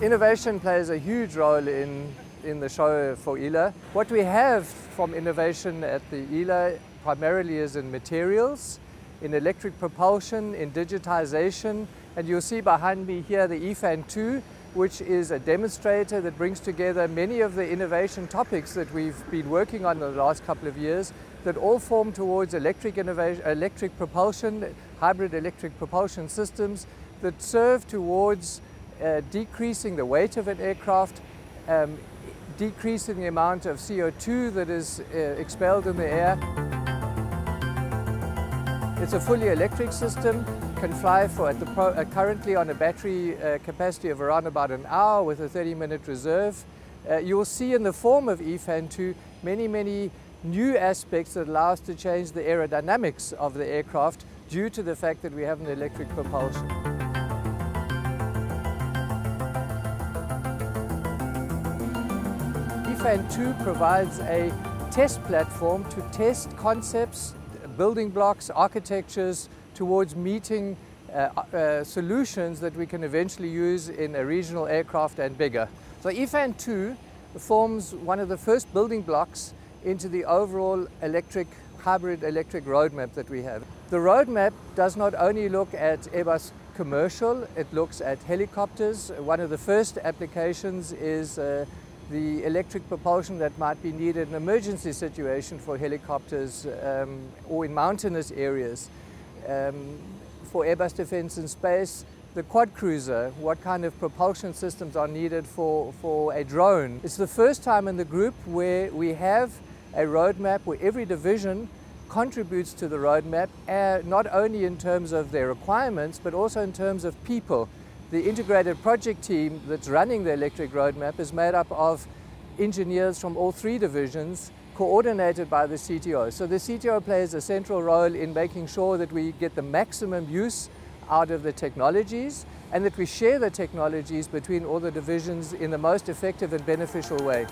Innovation plays a huge role in the show for ELA. What we have from innovation at the ELA primarily is in materials, in electric propulsion, in digitization, and you'll see behind me here the E Fan 2, which is a demonstrator that brings together many of the innovation topics that we've been working on in the last couple of years that all form towards electric innovation, electric propulsion, hybrid electric propulsion systems that serve towards decreasing the weight of an aircraft, decreasing the amount of CO2 that is expelled in the air. It's a fully electric system, can fly for currently on a battery capacity of around about an hour with a 30-minute reserve. You will see in the form of E Fan 2 many new aspects that allow us to change the aerodynamics of the aircraft due to the fact that we have an electric propulsion. E Fan 2 provides a test platform to test concepts, building blocks, architectures towards meeting solutions that we can eventually use in a regional aircraft and bigger. So E Fan 2 forms one of the first building blocks into the overall hybrid electric roadmap that we have. The roadmap does not only look at Airbus commercial, it looks at helicopters. One of the first applications is the electric propulsion that might be needed in an emergency situation for helicopters or in mountainous areas. For Airbus Defence and Space, the quad cruiser, what kind of propulsion systems are needed for a drone. It's the first time in the group where we have a roadmap where every division contributes to the roadmap, not only in terms of their requirements, but also in terms of people. The integrated project team that's running the electric roadmap is made up of engineers from all three divisions, coordinated by the CTO. So the CTO plays a central role in making sure that we get the maximum use out of the technologies and that we share the technologies between all the divisions in the most effective and beneficial way.